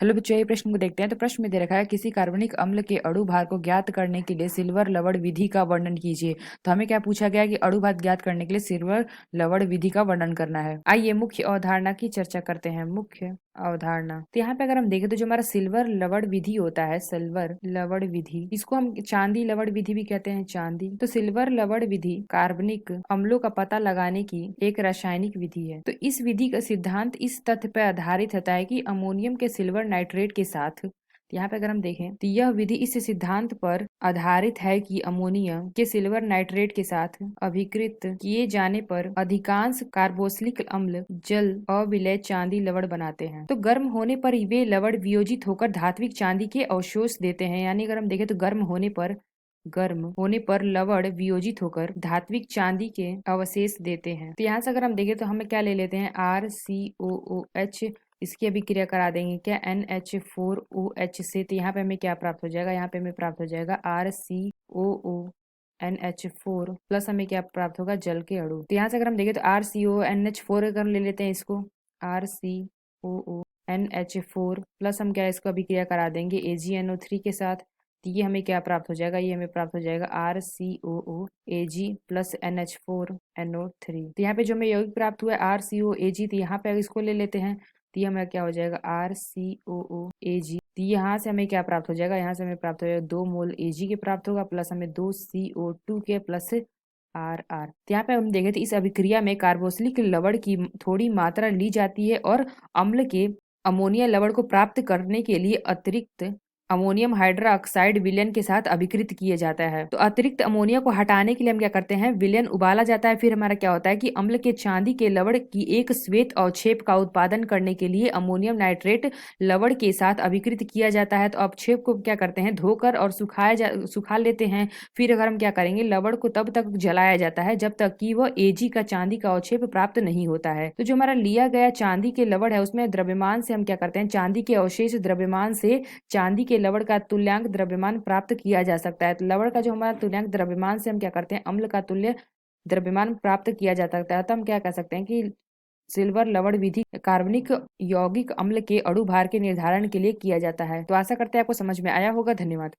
Hello बच्चों, ये प्रश्न को देखते हैं। तो प्रश्न में दे रखा है किसी कार्बनिक अम्ल के अणु भार को ज्ञात करने के लिए सिल्वर लवण विधि का वर्णन कीजिए। तो हमें क्या पूछा गया है कि अणु भार ज्ञात करने के लिए सिल्वर लवण विधि का वर्णन करना है। आइए मुख्य अवधारणा की चर्चा करते हैं। मुख्य अवधारणा, तो यहाँ पे अगर हम देखें तो जो हमारा सिल्वर लवण विधि होता है, सिल्वर लवण विधि, इसको हम चांदी लवण विधि भी कहते हैं। चांदी, तो सिल्वर लवण विधि कार्बनिक अम्लों का पता लगाने की एक रासायनिक विधि है। तो इस विधि का सिद्धांत इस तथ्य पर आधारित होता है कि अमोनियम के सिल्वर नाइट्रेट के साथ, यहाँ पे अगर हम देखें तो यह विधि इस सिद्धांत पर आधारित है कि अमोनियम के सिल्वर नाइट्रेट के साथ अभिकृत किए जाने पर अधिकांश कार्बोक्सिलिक अम्ल जल अविलय चांदी लवण बनाते हैं। तो गर्म होने पर वे लवण वियोजित होकर धात्विक चांदी के अवशोष देते हैं। यानी अगर हम देखें तो गर्म होने पर लवण वियोजित होकर धात्विक चांदी के अवशेष देते हैं। तो यहाँ से अगर हम देखें तो हमें क्या ले लेते हैं, RCOOH, इसकी अभिक्रिया करा देंगे क्या NH4OH से। तो यहाँ पे हमें क्या प्राप्त हो जाएगा, यहाँ पे हमें प्राप्त हो जाएगा RCOONH4 प्लस हमें क्या प्राप्त होगा, जल के अणु। तो यहाँ से अगर हम देखें तो RCONH4 अगर ले लेते हैं इसको, RCOONH4 प्लस हम क्या इसको अभिक्रिया करा देंगे AgNO3 के साथ। तो ये हमें क्या प्राप्त हो जाएगा, ये हमें प्राप्त हो जाएगा RCOOAg प्लस NH4NO3। तो यहाँ पे जो हमें यौगिक प्राप्त हुआ है RCOAg, तो यहाँ पे इसको ले लेते हैं तो ये हमें क्या हो जाएगा RCOOAg। तो यहाँ से हमें क्या प्राप्त हो जाएगा, यहाँ से हमें प्राप्त हो जाएगा 2 मोल Ag के प्राप्त होगा प्लस हमें 2 CO2 के प्लस RR। तो यहाँ पे हम देखें तो इस अभिक्रिया में कार्बोक्सिलिक लवण की थोड़ी मात्रा ली जाती है और अम्ल के अमोनिया लवण को प्राप्त करने के लिए अतिरिक्त अमोनियम हाइड्रोक्साइड विलयन के साथ अभिकृत किया जाता है। तो अतिरिक्त अमोनिया को हटाने के लिए हम क्या करते हैं, विलयन उबाला जाता है। फिर हमारा क्या होता है कि अम्ल के चांदी के लवण की एक श्वेत अवक्षेप का उत्पादन करने के लिए अमोनियम नाइट्रेट लवण के साथ अभिकृत किया जाता है। तो अवक्षेप को क्या करते हैं, धोकर और सुखा लेते हैं। फिर अगर हम क्या करेंगे, लवण को तब तक जलाया जाता है जब तक कि वह Ag का चांदी का अवक्षेप प्राप्त नहीं होता है। तो जो हमारा लिया गया चांदी के लवण है उसमें द्रव्यमान से हम क्या करते हैं, चांदी के अवशेष द्रव्यमान से चांदी के लवण का तुल्यांक द्रव्यमान प्राप्त किया जा सकता है। तो लवण का जो हमारा तुल्यांक द्रव्यमान से हम क्या करते हैं, अम्ल का तुल्य द्रव्यमान प्राप्त किया जा सकता है। तो हम क्या कह सकते हैं कि सिल्वर लवण विधि कार्बनिक यौगिक अम्ल के अणु भार के निर्धारण के लिए किया जाता है। तो आशा करते हैं आपको समझ में आया होगा। धन्यवाद।